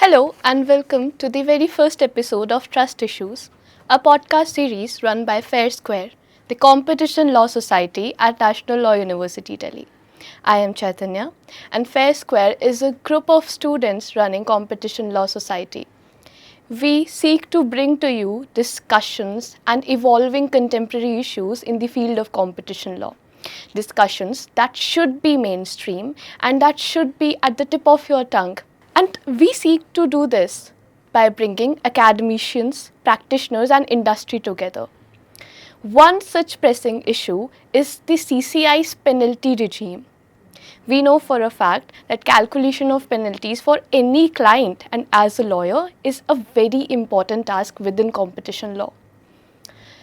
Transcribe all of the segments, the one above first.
Hello and welcome to the very first episode of Trust Issues, a podcast series run by Fair Square, the Competition Law Society at National Law University, Delhi. I am Chaitanya and Fair Square is a group of students running Competition Law Society. We seek to bring to you discussions and evolving contemporary issues in the field of competition law. Discussions that should be mainstream and that should be at the tip of your tongue. And we seek to do this by bringing academicians, practitioners, and industry together. One such pressing issue is the CCI's penalty regime. We know for a fact that calculation of penalties for any client and as a lawyer is a very important task within competition law.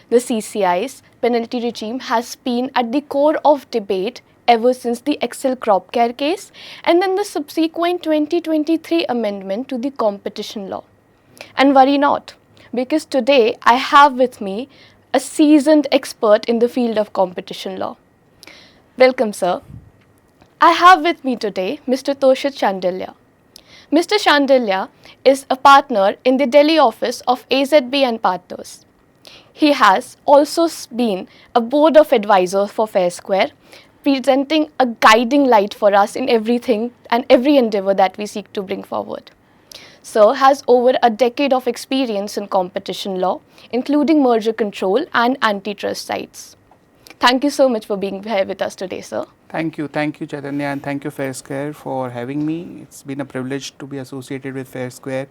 The CCI's penalty regime has been at the core of debate ever since the Excel crop care case and then the subsequent 2023 amendment to the competition law. And worry not, because today I have with me a seasoned expert in the field of competition law. Welcome, sir. I have with me today Mr. Toshit Shandilya. Mr. Shandilya is a partner in the Delhi office of AZB Partners. He has also been a board of advisors for Fair Square, presenting a guiding light for us in everything and every endeavor that we seek to bring forward. Sir has over a decade of experience in competition law, including merger control and antitrust sites. Thank you so much for being here with us today, sir. Thank you Chaitanya, and thank you Fair Square for having me. It's been a privilege to be associated with Fair Square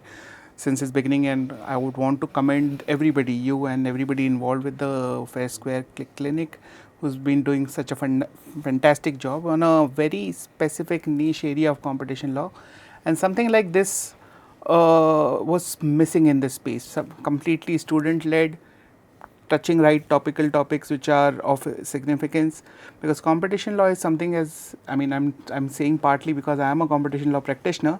since its beginning, and I would want to commend everybody, you and everybody involved with the Fair Square Clinic, who's been doing such a fantastic job on a very specific niche area of competition law, and something like this was missing in this space. Completely student led, touching right topical topics which are of significance, because competition law is something, as I'm saying partly because I am a competition law practitioner,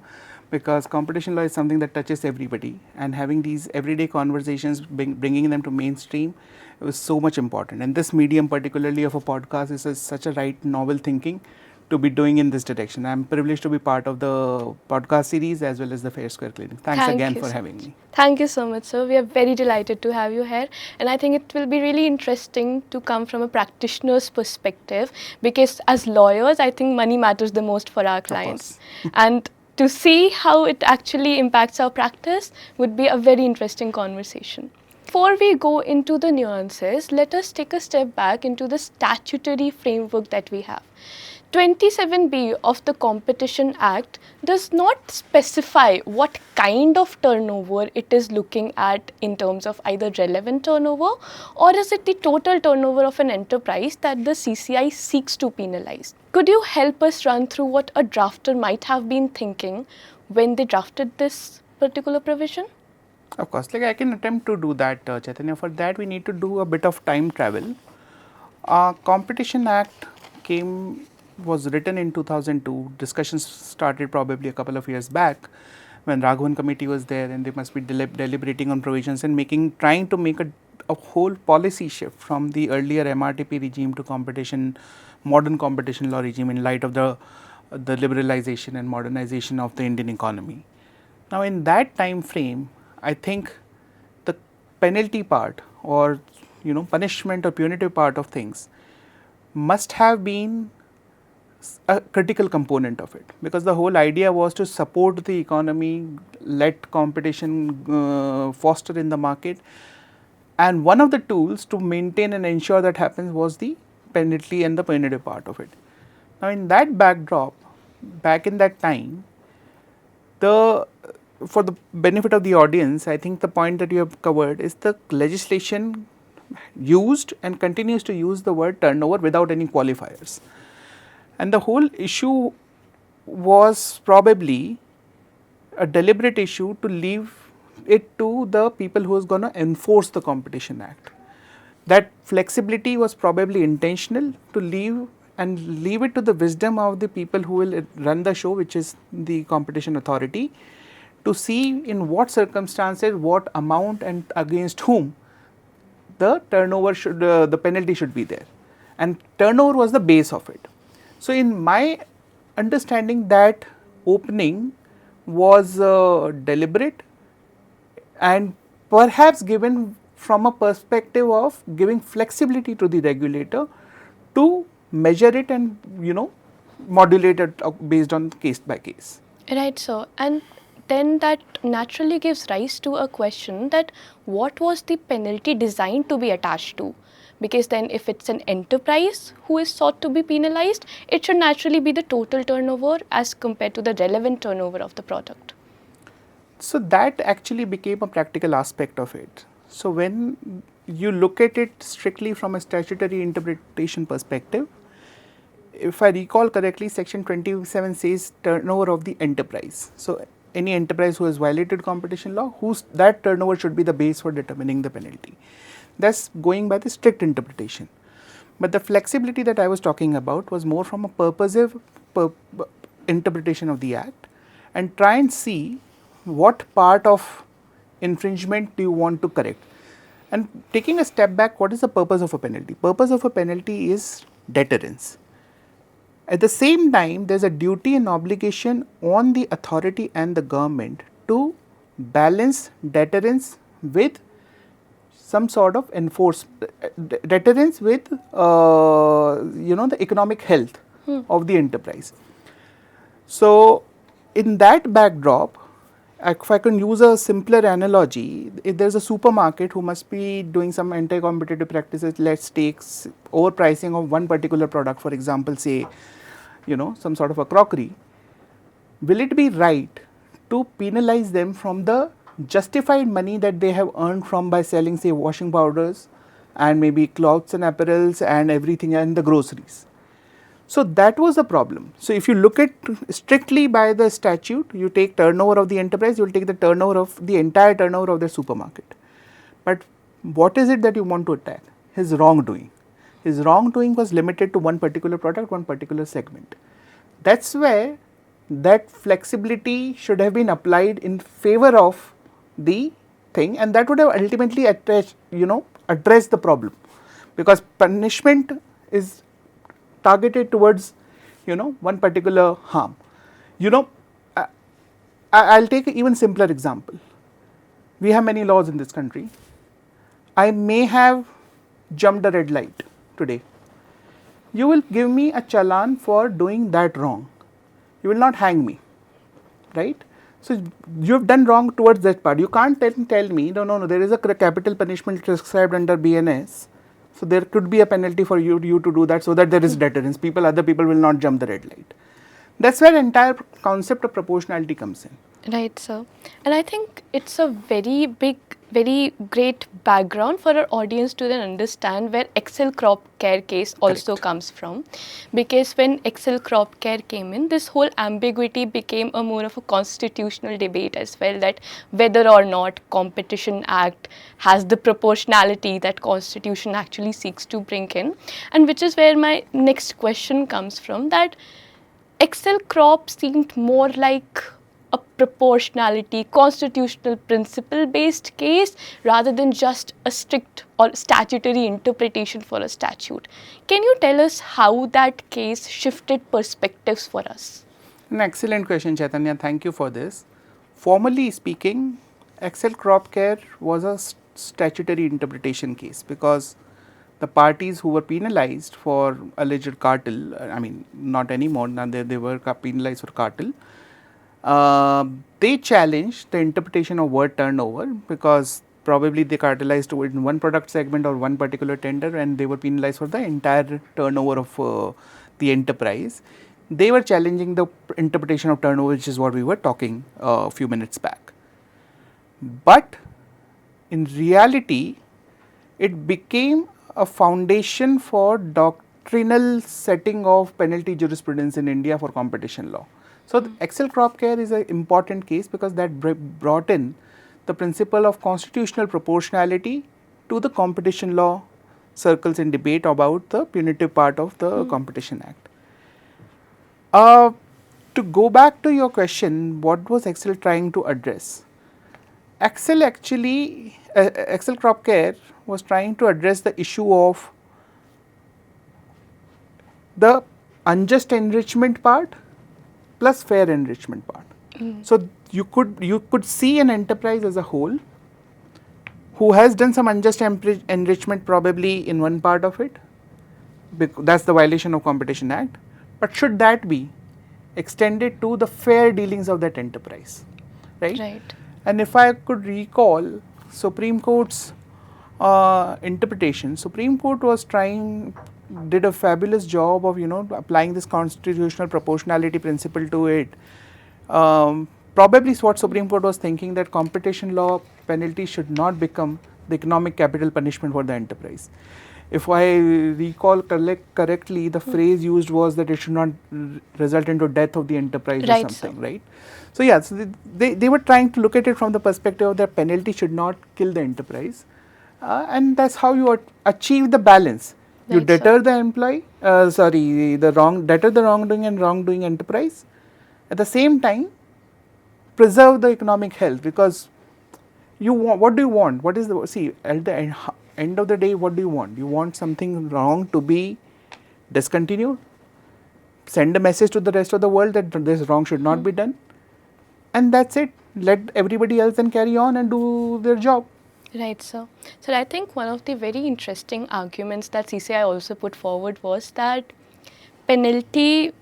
because competition law is something that touches everybody, and having these everyday conversations, bringing them to mainstream, it was so much important. And this medium, particularly of a podcast, is such a right novel thinking to be doing in this direction. I am privileged to be part of the podcast series as well as the Fair Square Clinic. Thanks again for having me. Thank you so much, sir. We are very delighted to have you here, and I think it will be really interesting to come from a practitioner's perspective, because as lawyers, I think money matters the most for our clients. And to see how it actually impacts our practice would be a very interesting conversation. Before we go into the nuances, let us take a step back into the statutory framework that we have. 27B of the Competition Act does not specify what kind of turnover it is looking at in terms of either relevant turnover, or is it the total turnover of an enterprise that the CCI seeks to penalize. Could you help us run through what a drafter might have been thinking when they drafted this particular provision? Of course, I can attempt to do that, Chaitanya. For that, we need to do a bit of time travel. Competition Act was written in 2002. Discussions started probably a couple of years back when Raghavan committee was there, and they must be deliberating on provisions and trying to make a whole policy shift from the earlier MRTP regime to modern competition law regime in light of the liberalization and modernization of the Indian economy. Now, in that time frame, I think the penalty part, or punishment or punitive part of things, must have been a critical component of it, because the whole idea was to support the economy, let competition foster in the market, and one of the tools to maintain and ensure that happens was the penalty and the punitive part of it. Now, in that backdrop, back in that time, for the benefit of the audience, I think the point that you have covered is the legislation used and continues to use the word turnover without any qualifiers. And the whole issue was probably a deliberate issue to leave it to the people who was going to enforce the Competition Act. That flexibility was probably intentional, to leave it to the wisdom of the people who will run the show, which is the competition authority, to see in what circumstances, what amount, and against whom the penalty should be there. And turnover was the base of it. So, in my understanding, that opening was deliberate and perhaps given from a perspective of giving flexibility to the regulator to measure it and modulate it based on case by case. Right, sir. And then that naturally gives rise to a question that what was the penalty designed to be attached to? Because then if it's an enterprise who is sought to be penalized, it should naturally be the total turnover as compared to the relevant turnover of the product. So that actually became a practical aspect of it. So when you look at it strictly from a statutory interpretation perspective, if I recall correctly, section 27 says turnover of the enterprise. So any enterprise who has violated competition law, that turnover should be the base for determining the penalty. That's going by the strict interpretation. But the flexibility that I was talking about was more from a purposive interpretation of the act, and try and see what part of infringement do you want to correct. And taking a step back, what is the purpose of a penalty? Purpose of a penalty is deterrence. At the same time, there is a duty and obligation on the authority and the government to balance deterrence with some sort of deterrence with the economic health of the enterprise. So in that backdrop, if I can use a simpler analogy, if there is a supermarket who must be doing some anti-competitive practices, let's take overpricing of one particular product, for example, say, some sort of a crockery, will it be right to penalize them from the justified money that they have earned from by selling, say, washing powders and maybe clothes and apparels and everything and the groceries? So that was the problem. So if you look at strictly by the statute, you take turnover of the enterprise, you will take the turnover of the entire turnover of the supermarket. But what is it that you want to attack? His wrongdoing. His wrongdoing was limited to one particular product, one particular segment. That's where that flexibility should have been applied in favor of the thing, and that would have ultimately addressed the problem, because punishment is targeted towards one particular harm. I'll take an even simpler example. We have many laws in this country. I may have jumped a red light today. You will give me a challan for doing that wrong. You will not hang me, right? So you have done wrong towards that part. You can't tell me, no, there is a capital punishment prescribed under BNS. So there could be a penalty for you to do that, so that there is deterrence. Other people will not jump the red light. That's where the entire concept of proportionality comes in. Right, sir. And I think it's a very big, very great background for our audience to then understand where Excel Crop Care case also comes from. Because when Excel Crop Care came in, this whole ambiguity became a more of a constitutional debate as well, that whether or not Competition Act has the proportionality that Constitution actually seeks to bring in. And which is where my next question comes from, that Excel Crop seemed more like a proportionality, constitutional principle based case rather than just a strict or statutory interpretation for a statute. Can you tell us how that case shifted perspectives for us? An excellent question, Chaitanya. Thank you for this. Formally speaking, Excel Crop Care was a statutory interpretation case, because the parties who were penalized for alleged cartel, not anymore, now they were penalized for cartel, they challenged the interpretation of word turnover, because probably they cartelized in one product segment or one particular tender, and they were penalized for the entire turnover of the enterprise. They were challenging the interpretation of turnover, which is what we were talking a few minutes back. But in reality, it became a foundation for doctrinal setting of penalty jurisprudence in India for competition law. So the Excel Crop Care is an important case, because that brought in the principle of constitutional proportionality to the competition law circles in debate about the punitive part of the Competition Act. To go back to your question, what was Excel trying to address? Excel Crop Care was trying to address the issue of the unjust enrichment part plus fair enrichment part. So you could see an enterprise as a whole who has done some unjust enrichment probably in one part of it, that's the violation of Competition Act, but should that be extended to the fair dealings of that enterprise, right? Right. And if I could recall Supreme Court's interpretation, Supreme Court did a fabulous job of applying this constitutional proportionality principle to it. Probably what Supreme Court was thinking, that competition law penalty should not become the economic capital punishment for the enterprise. If I recall correctly, the phrase used was that it should not result into death of the enterprise or something, right? So yeah, so they were trying to look at it from the perspective of that penalty should not kill the enterprise, and that's how you achieve the balance. You deter the deter the wrongdoing and wrongdoing enterprise. At the same time, preserve the economic health, because what do you want? What is at the end of the day, what do you want? You want something wrong to be discontinued, send a message to the rest of the world that this wrong should not be done, and that's it. Let everybody else then carry on and do their job. Right, sir. So I think one of the very interesting arguments that CCI also put forward was that penalty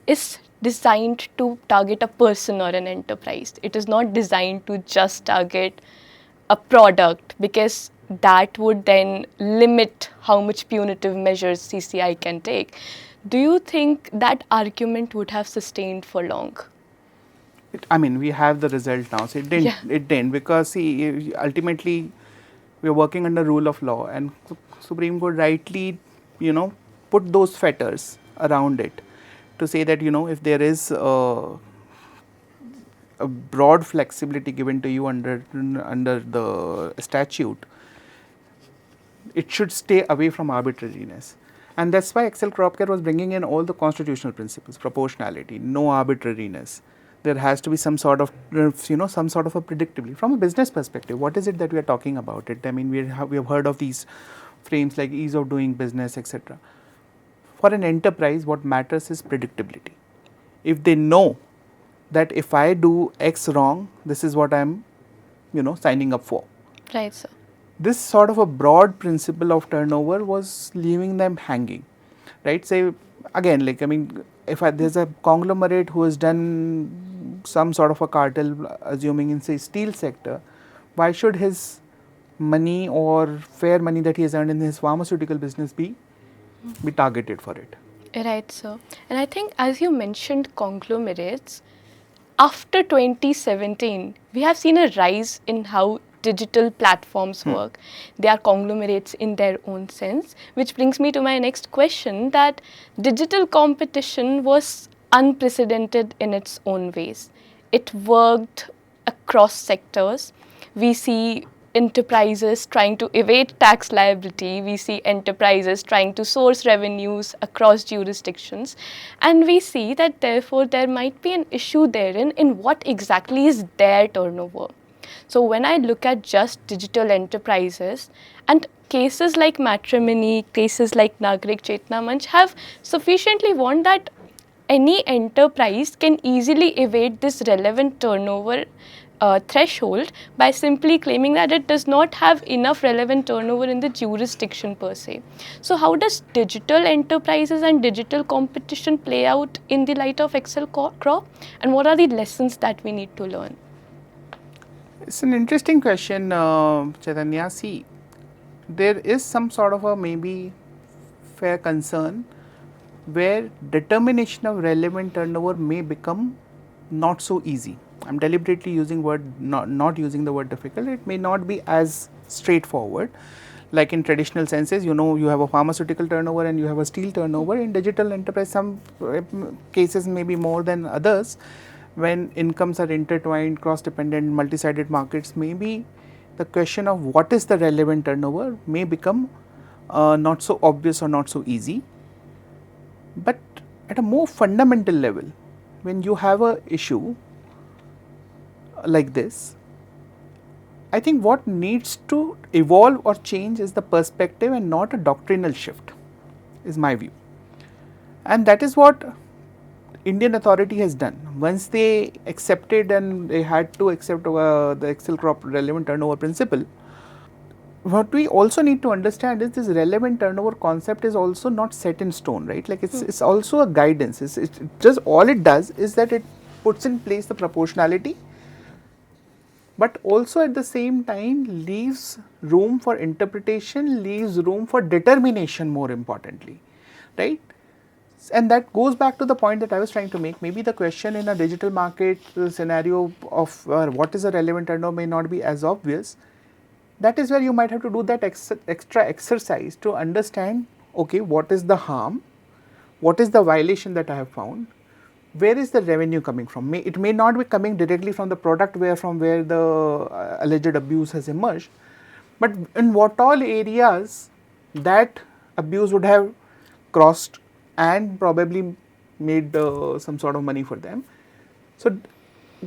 is designed to target a person or an enterprise. It is not designed to just target a product, because that would then limit how much punitive measures CCI can take. Do you think that argument would have sustained for long? We have the result now. So it didn't. Yeah. It didn't, because ultimately we are working under rule of law, and Supreme Court rightly, put those fetters around it to say that if there is a broad flexibility given to you under the statute, it should stay away from arbitrariness. And that's why Excel Crop Care was bringing in all the constitutional principles: proportionality, no arbitrariness. There has to be some sort of some sort of a predictability from a business perspective. What is it that we are talking about? We have heard of these frames like ease of doing business, etc. For an enterprise, what matters is predictability. If they know that if I do X wrong, this is what I'm signing up for. Right, sir. This sort of a broad principle of turnover was leaving them hanging, right? Say again, if there's a conglomerate who has done some sort of a cartel, assuming in say steel sector, why should his money or fair money that he has earned in his pharmaceutical business be targeted for it? Right, sir. And I think, as you mentioned, conglomerates, after 2017, we have seen a rise in how digital platforms work. They are conglomerates in their own sense, which brings me to my next question, that digital competition was unprecedented in its own ways. It worked across sectors. We see enterprises trying to evade tax liability. We see enterprises trying to source revenues across jurisdictions. And we see that therefore there might be an issue therein in what exactly is their turnover. So when I look at just digital enterprises, and cases like matrimony, cases like Nagrik Chetna Manch have sufficiently warned that any enterprise can easily evade this relevant turnover threshold by simply claiming that it does not have enough relevant turnover in the jurisdiction per se. So how does digital enterprises and digital competition play out in the light of Excel Crop, and what are the lessons that we need to learn? It's an interesting question, Chaitanya. See, there is some sort of a maybe fair concern where determination of relevant turnover may become not so easy. I'm deliberately using not using the word difficult. It may not be as straightforward. Like in traditional senses, you have a pharmaceutical turnover and you have a steel turnover. In digital enterprise, some cases may be more than others. When incomes are intertwined, cross-dependent, multi-sided markets, maybe the question of what is the relevant turnover may become not so obvious or not so easy. But at a more fundamental level, when you have a issue like this, I think what needs to evolve or change is the perspective and not a doctrinal shift, is my view. And that is what Indian authority has done. Once they accepted and they had to accept the Excel crop relevant turnover principle, what we also need to understand is this relevant turnover concept is also not set in stone, right? Like it's also a guidance. It's just all it does is that it puts in place the proportionality, but also at the same time leaves room for interpretation, leaves room for determination more importantly, right? And that goes back to the point that I was trying to make. Maybe the question in a digital market scenario of what is a relevant turnover may not be as obvious. That is where you might have to do that extra exercise to understand, okay, what is the harm, what is the violation that I have found, where is the revenue coming from. It may not be coming directly from the product from where the alleged abuse has emerged, but in what all areas that abuse would have crossed and probably made some sort of money for them. So,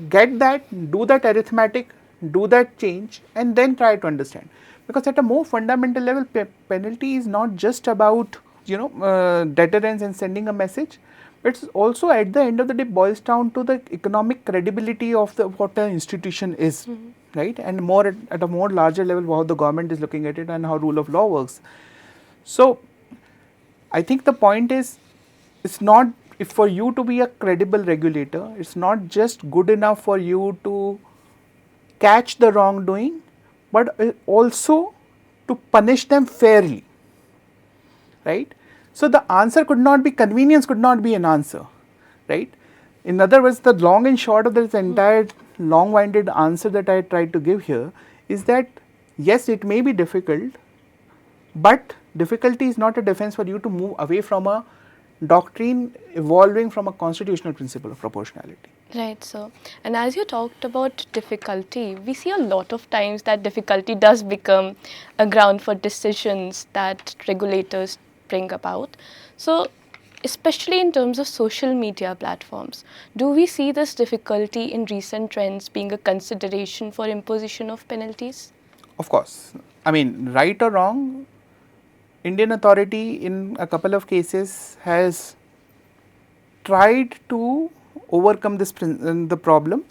get that, do that arithmetic, do that change, and then try to understand. Because at a more fundamental level, penalty is not just about deterrence and sending a message. It's also at the end of the day boils down to the economic credibility of what an institution is, right? And more at a more larger level, how the government is looking at it and how rule of law works. So, I think the point is, it's not, if for you to be a credible regulator, it's not just good enough for you to catch the wrongdoing, but also to punish them fairly, right? So the answer could not be, convenience could not be an answer, right? In other words, the long and short of this entire long-winded answer that I tried to give here is that yes, it may be difficult, but difficulty is not a defense for you to move away from a doctrine evolving from a constitutional principle of proportionality. Right, sir. And as you talked about difficulty, we see a lot of times that difficulty does become a ground for decisions that regulators bring about. So, especially in terms of social media platforms, do we see this difficulty in recent trends being a consideration for imposition of penalties? Of course. I mean, right or wrong, Indian authority in a couple of cases has tried to overcome the problem,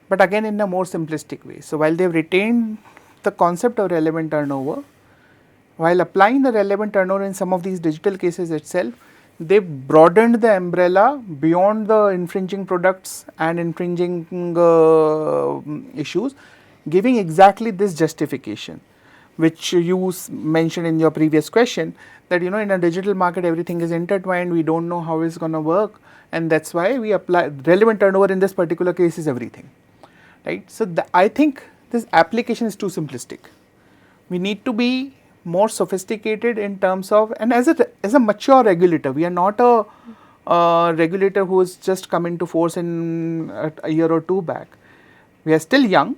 but again in a more simplistic way. So while they have retained the concept of relevant turnover, while applying the relevant turnover in some of these digital cases itself, they broadened the umbrella beyond the infringing products and infringing issues, giving exactly this justification, which you mentioned in your previous question, that in a digital market everything is intertwined, we don't know how it's going to work, and that's why we apply relevant turnover in this particular case is everything, right? So I think this application is too simplistic. We need to be more sophisticated in terms of, and as a mature regulator, we are not a regulator who has just come into force in a year or two back. We are still young,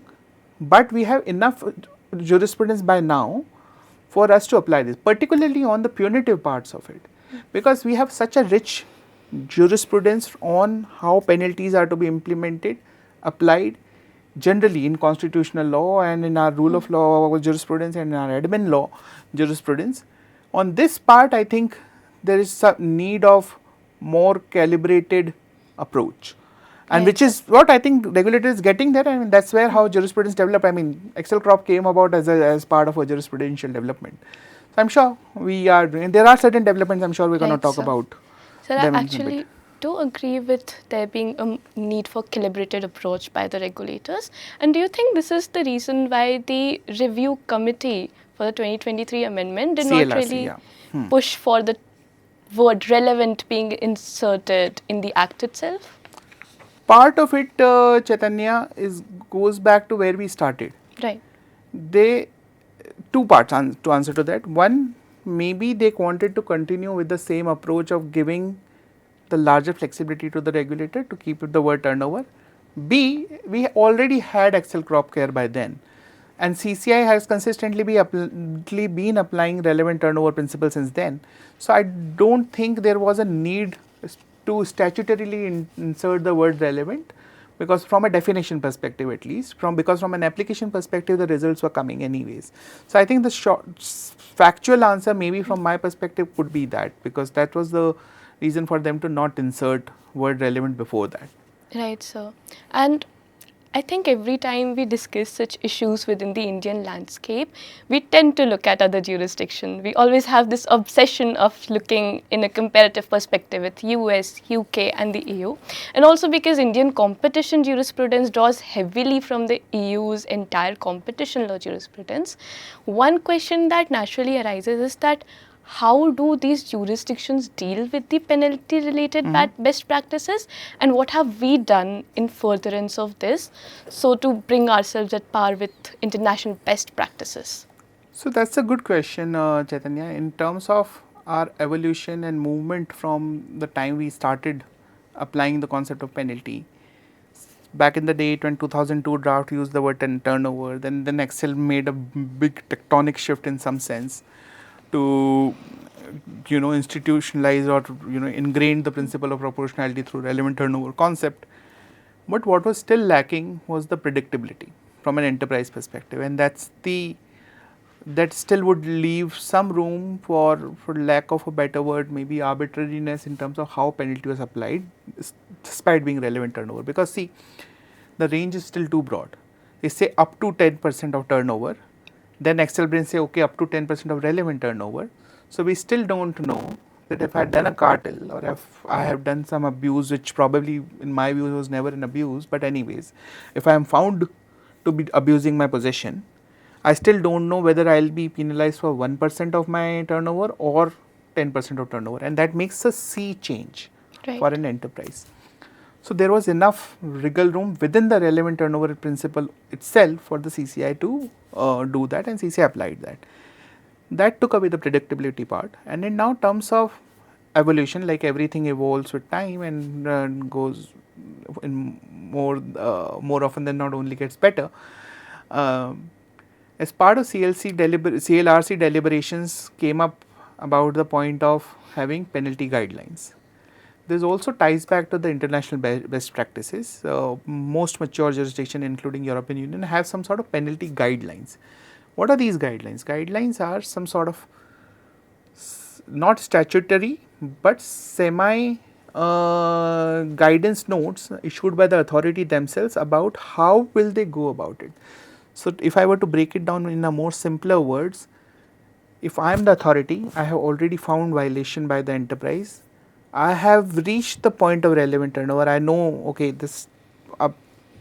but we have enough jurisprudence by now for us to apply this, particularly on the punitive parts of it, because we have such a rich jurisprudence on how penalties are to be implemented, applied generally in constitutional law and in our rule of law jurisprudence and in our admin law jurisprudence. On this part, I think there is some need of more calibrated approach, and which is what I think regulator is getting there. I mean, that's where how jurisprudence developed. I mean, Excel crop came about as part of a jurisprudential development. So I'm sure we are doing. There are certain developments. I'm sure we're going to talk about. So I actually do agree with there being a need for calibrated approach by the regulators. And do you think this is the reason why the review committee for the 2023 amendment did CLRC, not really push for the word relevant being inserted in the act itself? Part of it, Chaitanya, goes back to where we started. Right. Two parts to answer to that. One, maybe they wanted to continue with the same approach of giving the larger flexibility to the regulator to keep the word turnover. B, we already had Excel crop care by then, and CCI has consistently been applying relevant turnover principle since then. So I don't think there was a need to statutorily insert the word relevant, because from a definition perspective at least, because from an application perspective the results were coming anyways. So I think the short factual answer maybe from my perspective could be that, because that was the reason for them to not insert word relevant before that. Right, sir. And I think every time we discuss such issues within the Indian landscape, we tend to look at other jurisdictions. We always have this obsession of looking in a comparative perspective with US, UK and the EU. And also because Indian competition jurisprudence draws heavily from the EU's entire competition law jurisprudence, one question that naturally arises is that how do these jurisdictions deal with the penalty related best practices, and what have we done in furtherance of this so to bring ourselves at par with international best practices? So that's a good question, Chaitanya. In terms of our evolution and movement from the time we started applying the concept of penalty, back in the day, when 2002 draft used the word turnover, then Excel made a big tectonic shift in some sense to institutionalize or ingrain the principle of proportionality through relevant turnover concept. But what was still lacking was the predictability from an enterprise perspective, and that still would leave some room for lack of a better word, maybe arbitrariness in terms of how penalty was applied, despite being relevant turnover. Because see, the range is still too broad. They say up to 10% of turnover, then Excel brain say okay up to 10% of relevant turnover. So we still don't know that if I had done a cartel or if I have done some abuse, which probably in my view was never an abuse, but anyways, if I am found to be abusing my possession, I still don't know whether I'll be penalized for 1% of my turnover or 10% of turnover, and that makes a sea change for an enterprise. So there was enough wriggle room within the relevant turnover principle itself for the CCI to do that, and CCI applied that. That took away the predictability part, and in now terms of evolution, like everything evolves with time and goes in more often than not only gets better. As part of CLRC deliberations came up about the point of having penalty guidelines. This also ties back to the international best practices. Most mature jurisdictions, including European Union, have some sort of penalty guidelines. What are these guidelines? Guidelines are some sort of not statutory but semi guidance notes issued by the authority themselves about how will they go about it. So if I were to break it down in a more simpler words, if I am the authority, I have already found violation by the enterprise. I have reached the point of relevant turnover. I know, okay, this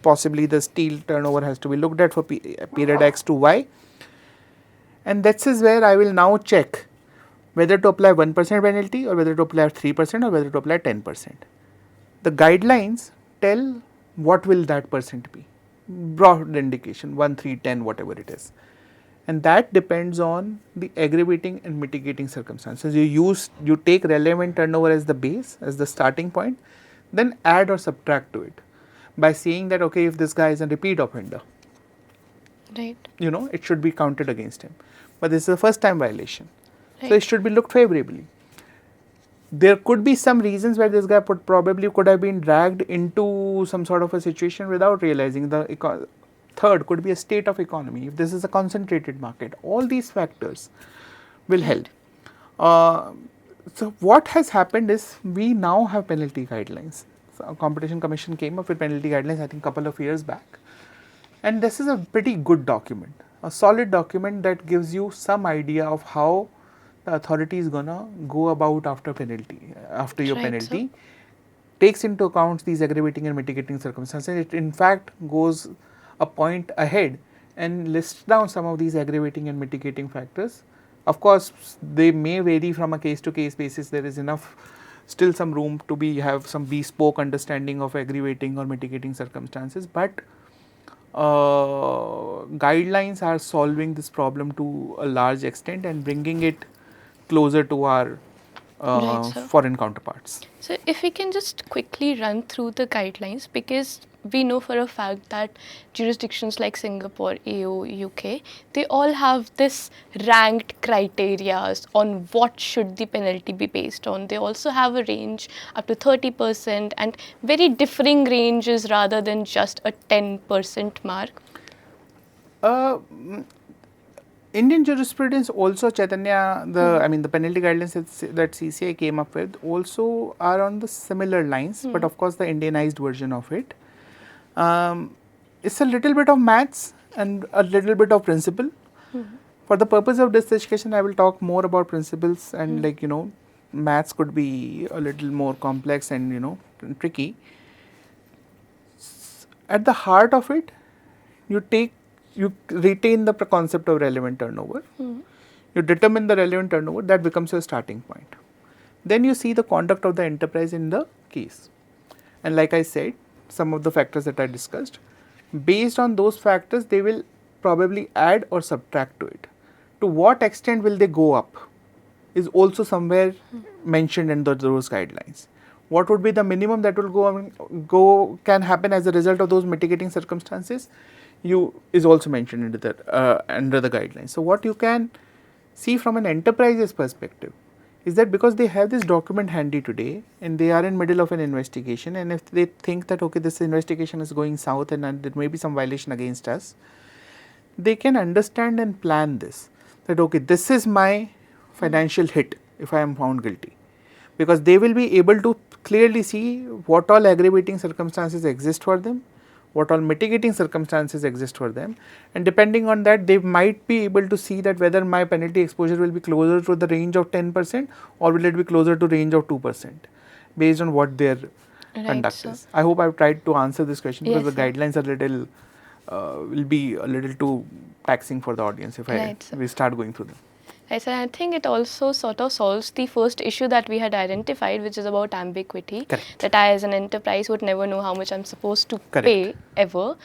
possibly the steel turnover has to be looked at for period X to Y, and that is where I will now check whether to apply 1% penalty or whether to apply 3% or whether to apply 10%. The guidelines tell what will that percent be, broad indication 1, 3, 10, whatever it is, and that depends on the aggravating and mitigating circumstances. You take relevant turnover as the base, as the starting point, then add or subtract to it by saying that okay, if this guy is a repeat offender, right, it should be counted against him, but this is a first time violation, so it should be looked favorably. There could be some reasons where this guy probably could have been dragged into some sort of a situation without realizing. Third could be a state of economy. If this is a concentrated market, all these factors will help. So what has happened is we now have penalty guidelines. So Competition Commission came up with penalty guidelines I think couple of years back, and this is a pretty good document, a solid document that gives you some idea of how the authority is gonna go about after your penalty, takes into account these aggravating and mitigating circumstances. It in fact goes a point ahead and lists down some of these aggravating and mitigating factors. Of course, they may vary from a case to case basis. There is still some room to have some bespoke understanding of aggravating or mitigating circumstances, but guidelines are solving this problem to a large extent and bringing it closer to our foreign counterparts. So if we can just quickly run through the guidelines, because we know for a fact that jurisdictions like Singapore, EU, UK, they all have this ranked criteria on what should the penalty be based on. They also have a range up to 30% and very differing ranges rather than just a 10% mark. Indian jurisprudence also, Chaitanya, the penalty guidelines that CCI came up with also are on the similar lines, but of course the Indianized version of it. It's a little bit of maths and a little bit of principle. For the purpose of this discussion, I will talk more about principles and maths could be a little more complex and tricky. At the heart of it, you retain the concept of relevant turnover. You determine the relevant turnover, that becomes your starting point. Then you see the conduct of the enterprise in the case. And like I said, some of the factors that I discussed, based on those factors, they will probably add or subtract to it. To what extent will they go up is also somewhere mentioned in those guidelines. What would be the minimum that will can happen as a result of those mitigating circumstances is also mentioned under the guidelines. So what you can see from an enterprise's perspective is that because they have this document handy today and they are in middle of an investigation, and if they think that okay, this investigation is going south and there may be some violation against us, they can understand and plan this, that okay, this is my financial hit if I am found guilty, because they will be able to clearly see what all aggravating circumstances exist for them, what all mitigating circumstances exist for them, and depending on that they might be able to see that whether my penalty exposure will be closer to the range of 10% or will it be closer to range of 2% based on what their conduct is. I hope I have tried to answer this question because the guidelines are will be a little too taxing for the audience if we start going through them. Yes, and I think it also sort of solves the first issue that we had identified, which is about ambiguity. Correct. That I as an enterprise would never know how much I'm supposed to pay ever.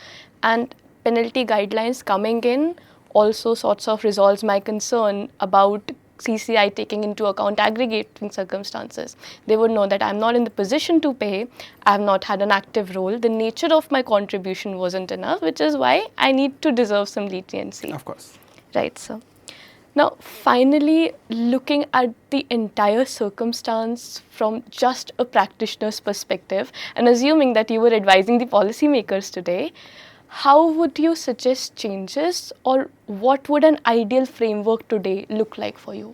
And penalty guidelines coming in also sorts of resolves my concern about CCI taking into account aggregating circumstances. They would know that I'm not in the position to pay, I have not had an active role, the nature of my contribution wasn't enough, which is why I need to deserve some leniency. Of course. Right, sir. Now, finally, looking at the entire circumstance from just a practitioner's perspective, and assuming that you were advising the policymakers today, how would you suggest changes, or what would an ideal framework today look like for you?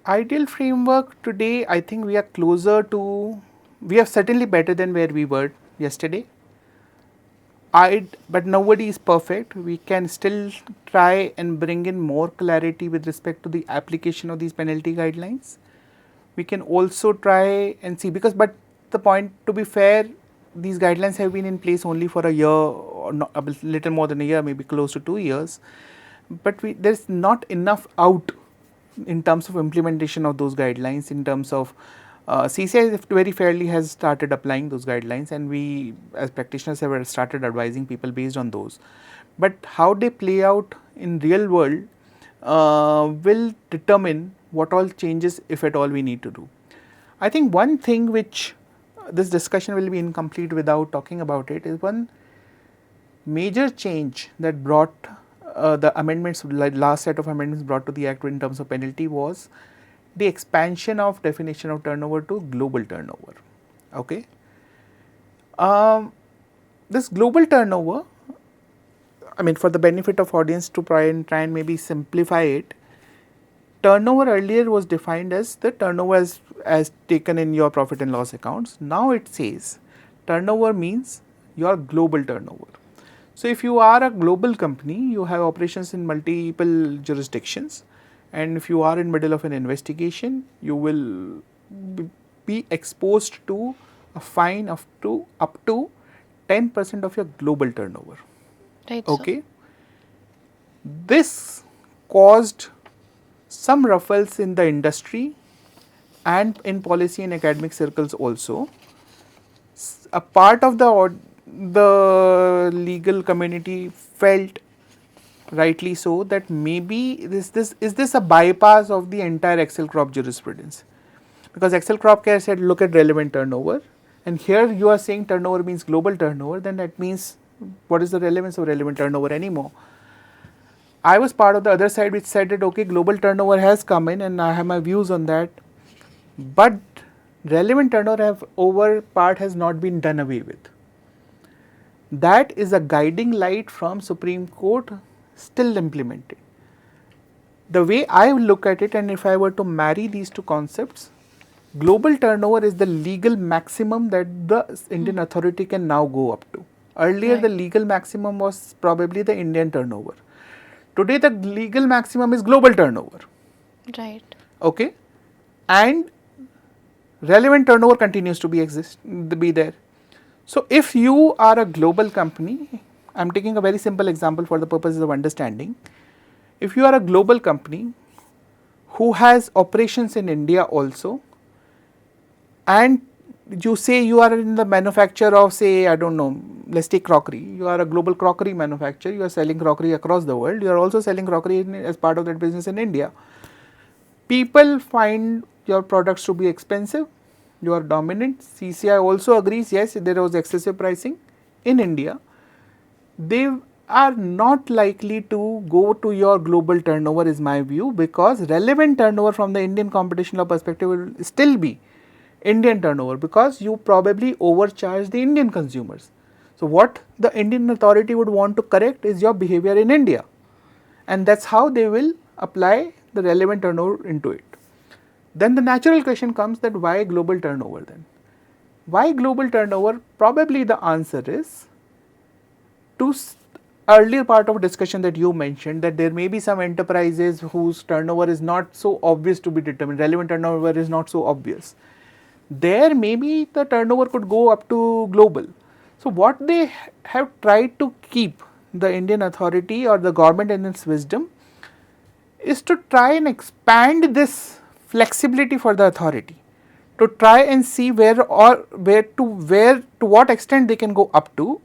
Ideal framework today, I think we are certainly better than where we were yesterday. But nobody is perfect. We can still try and bring in more clarity with respect to the application of these penalty guidelines. We can also try and see, but the point, to be fair, these guidelines have been in place only for a year or not, a little more than a year, maybe close to 2 years. But there's not enough out in terms of implementation of those guidelines, in terms of CCI very fairly has started applying those guidelines, and we as practitioners have started advising people based on those. But how they play out in real world will determine what all changes, if at all, we need to do. I think one thing which this discussion will be incomplete without talking about it is one major change that brought the amendments, like last set of amendments brought to the Act in terms of penalty, was the expansion of definition of turnover to global turnover. Okay. This global turnover, for the benefit of audience to try and maybe simplify it, turnover earlier was defined as the turnover as taken in your profit and loss accounts. Now it says turnover means your global turnover. So if you are a global company, you have operations in multiple jurisdictions, and if you are in middle of an investigation, you will be exposed to a fine up to 10% of your global turnover. Right. Okay. Sir. This caused some ruffles in the industry and in policy and academic circles also. A part of the legal community felt, rightly so, that maybe is this a bypass of the entire Excel crop jurisprudence, because Excel crop care said look at relevant turnover, and here you are saying turnover means global turnover, then that means what is the relevance of relevant turnover anymore? I was part of the other side which said that okay, global turnover has come in and I have my views on that, but relevant turnover part has not been done away with. That is a guiding light from Supreme Court still implemented. The way I look at it, and if I were to marry these two concepts, global turnover is the legal maximum that the Indian authority can now go up to. Earlier, the legal maximum was probably the Indian turnover. Today, the legal maximum is global turnover. Right. Okay, and relevant turnover continues to be there. So, if you are a global company, I am taking a very simple example for the purposes of understanding. If you are a global company who has operations in India also, and you say you are in the manufacture of, say, I don't know, let's take crockery. You are a global crockery manufacturer, you are selling crockery across the world, you are also selling crockery as part of that business in India. People find your products to be expensive, you are dominant. CCI also agrees, yes, there was excessive pricing in India. They are not likely to go to your global turnover, is my view, because relevant turnover from the Indian competition law perspective will still be Indian turnover, because you probably overcharge the Indian consumers. So, what the Indian authority would want to correct is your behavior in India, and that is how they will apply the relevant turnover into it. Then the natural question comes that why global turnover then? Why global turnover? Probably the answer is to earlier part of discussion that you mentioned, that there may be some enterprises whose turnover is not so obvious to be determined, relevant turnover is not so obvious. There maybe the turnover could go up to global. So, what they have tried to keep, the Indian authority or the government in its wisdom, is to try and expand this flexibility for the authority, to try and see where to what extent they can go up to.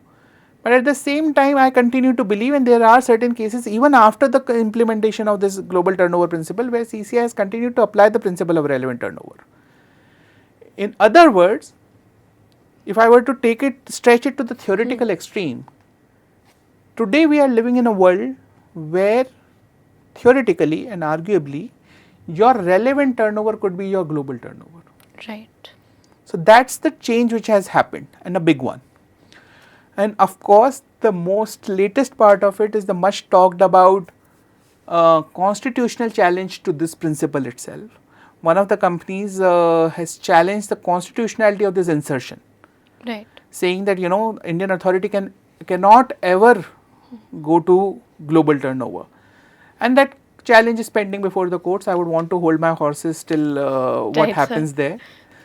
But at the same time, I continue to believe, and there are certain cases even after the implementation of this global turnover principle, where CCI has continued to apply the principle of relevant turnover. In other words, if I were to stretch it to the theoretical extreme, today we are living in a world where theoretically and arguably your relevant turnover could be your global turnover. Right. So, that is the change which has happened, and a big one. And of course, the most latest part of it is the much talked about constitutional challenge to this principle itself. One of the companies has challenged the constitutionality of this insertion, Right. saying that Indian authority cannot ever go to global turnover, and that challenge is pending before the courts. I would want to hold my horses till what Right, happens sir. there.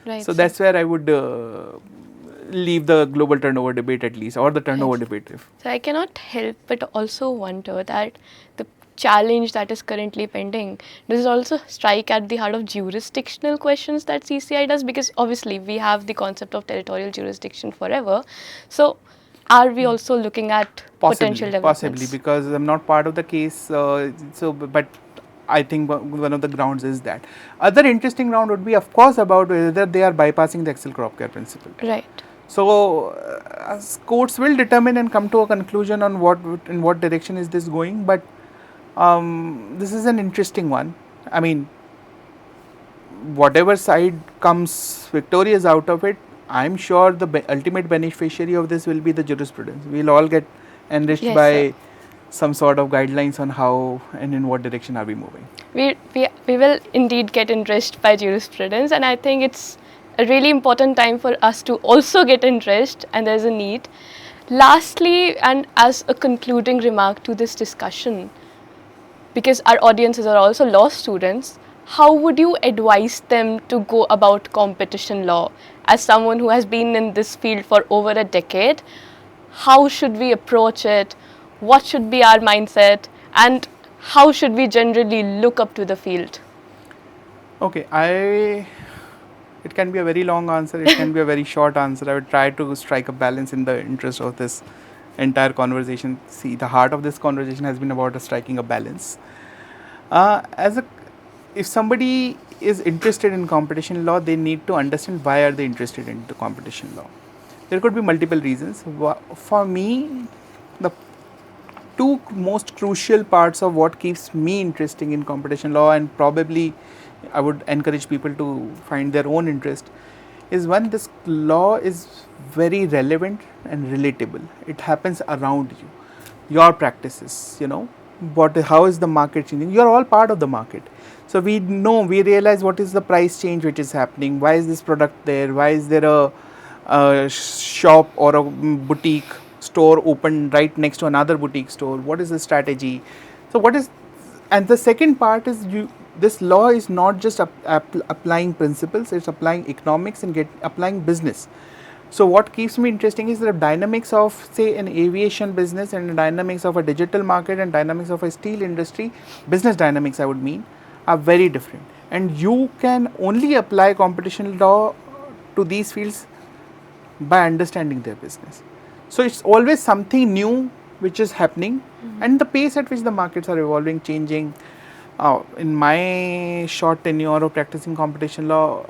Right. So sir. that's where I would leave the global turnover debate at least, or the turnover Right. debate. So I cannot help but also wonder that the challenge that is currently pending does also strike at the heart of jurisdictional questions that CCI does, because obviously we have the concept of territorial jurisdiction forever. So are we also looking at potential developments? Possibly, because I'm not part of the case. But I think one of the grounds is that. Other interesting ground would be, of course, about whether they are bypassing the Excel crop care principle. Right. So, courts will determine and come to a conclusion on in what direction is this going. But this is an interesting one. I mean, whatever side comes victorious out of it, I'm sure the ultimate beneficiary of this will be the jurisprudence. We'll all get enriched Yes, by sir. some sort of guidelines on how and in what direction are we moving. We will indeed get enriched by jurisprudence, and I think it's a really important time for us to also get enriched, and there's a need. Lastly, and as a concluding remark to this discussion, because our audiences are also law students, how would you advise them to go about competition law? As someone who has been in this field for over a decade, how should we approach it? What should be our mindset? And how should we generally look up to the field? Okay, it can be a very long answer, it can be a very short answer. I would try to strike a balance in the interest of this entire conversation. See, the heart of this conversation has been about striking a balance. If somebody is interested in competition law, they need to understand why are they interested in the competition law. There could be multiple reasons. For me, the two most crucial parts of what keeps me interesting in competition law, and probably I would encourage people to find their own interest, is one, this law is very relevant and relatable. It happens around you, your practices, how is the market changing. You are all part of the market. So we know, we realize what is the price change which is happening, why is this product there, why is there a shop or a boutique store open right next to another boutique store, what is the strategy. So what is, and the second part is, this law is not just applying principles, it's applying economics and applying business. So what keeps me interesting is the dynamics of, say, an aviation business, and the dynamics of a digital market, and dynamics of a steel industry, business dynamics I would mean, are very different. And you can only apply competition law to these fields by understanding their business. So it's always something new which is happening, and the pace at which the markets are evolving, changing. In my short tenure of practicing competition law,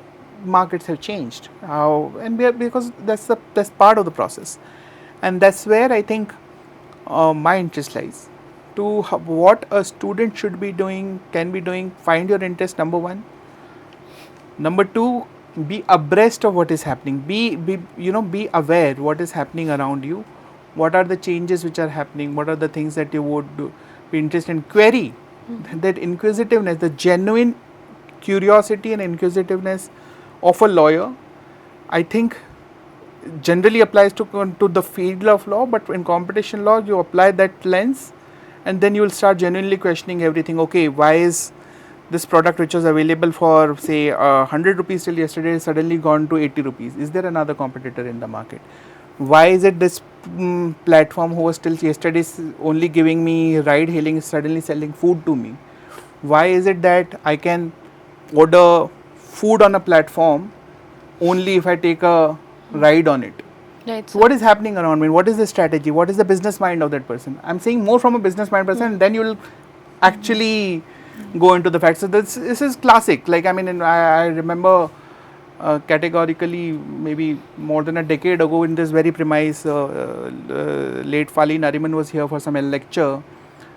markets have changed, and because that's part of the process, and that's where I think my interest lies. To what a student should be doing, can be doing, find your interest, number one. Number two, be abreast of what is happening. Be aware what is happening around you. What are the changes which are happening? What are the things that you would be interested in? Query. That inquisitiveness, the genuine curiosity and inquisitiveness of a lawyer, I think generally applies to the field of law, but in competition law you apply that lens, and then you will start genuinely questioning everything. Okay, why is this product which was available for, say, 100 rupees till yesterday suddenly gone to 80 rupees? Is there another competitor in the market? Why is it this platform who was till yesterday only giving me ride hailing is suddenly selling food to me? Why is it that I can order food on a platform only if I take a ride on it? Right. So what is happening around me? What is the strategy? What is the business mind of that person? I'm saying more from a business mind person, and then you will actually go into the facts. So this is classic. Like, I mean, I remember categorically, maybe more than a decade ago, in this very premise, late Fali Nariman was here for some lecture,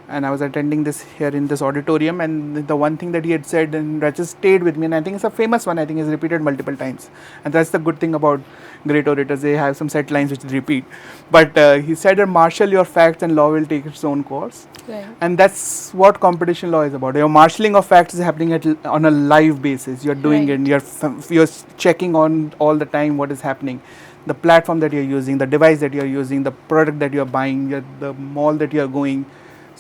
and I was attending this here in this auditorium, and the one thing that he had said, and that just stayed with me, and I think it's a famous one, I think it's repeated multiple times, and that's the good thing about great orators, they have some set lines which they repeat. But he said, marshal your facts and law will take its own course. Right. And that's what competition law is about. Your marshalling of facts is happening on a live basis. You're doing Right. it, you're checking on all the time what is happening, the platform that you're using, the device that you're using, the product that you're buying, the mall that you're going.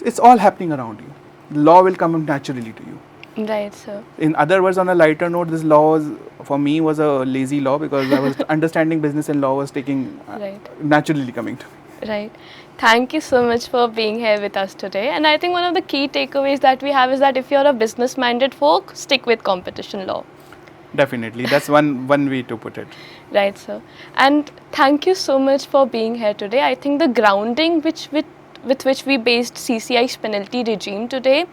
It's all happening around you. Law will come naturally to you. Right, sir. In other words, on a lighter note, this law was, for me, was a lazy law, because I was understanding business and law was taking naturally coming to me. Right. Thank you so much for being here with us today. And I think one of the key takeaways that we have is that if you're a business-minded folk, stick with competition law. Definitely. That's one way to put it. Right, sir. And thank you so much for being here today. I think the grounding with which we based CCI's penalty regime today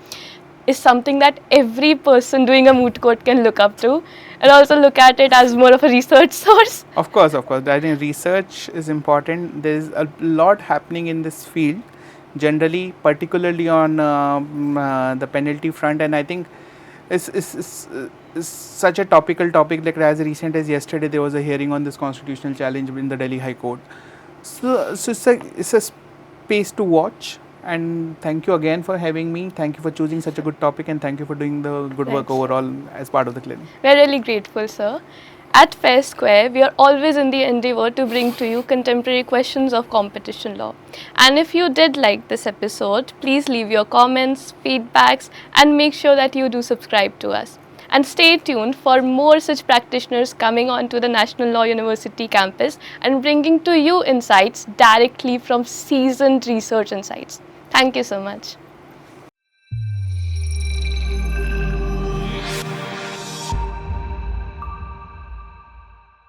is something that every person doing a moot court can look up to, and also look at it as more of a research source. Of course. I think research is important. There is a lot happening in this field, generally, particularly on the penalty front, and I think it's such a topical topic. Like, as recent as yesterday, there was a hearing on this constitutional challenge in the Delhi High Court. So it's a space to watch. And thank you again for having me. Thank you for choosing such a good topic, and thank you for doing the good work overall as part of the clinic. We're really grateful, sir. At Fair Square, we are always in the endeavor to bring to you contemporary questions of competition law. And if you did like this episode, please leave your comments, feedbacks, and make sure that you do subscribe to us. And stay tuned for more such practitioners coming onto the National Law University campus and bringing to you insights directly from seasoned research insights. Thank you so much.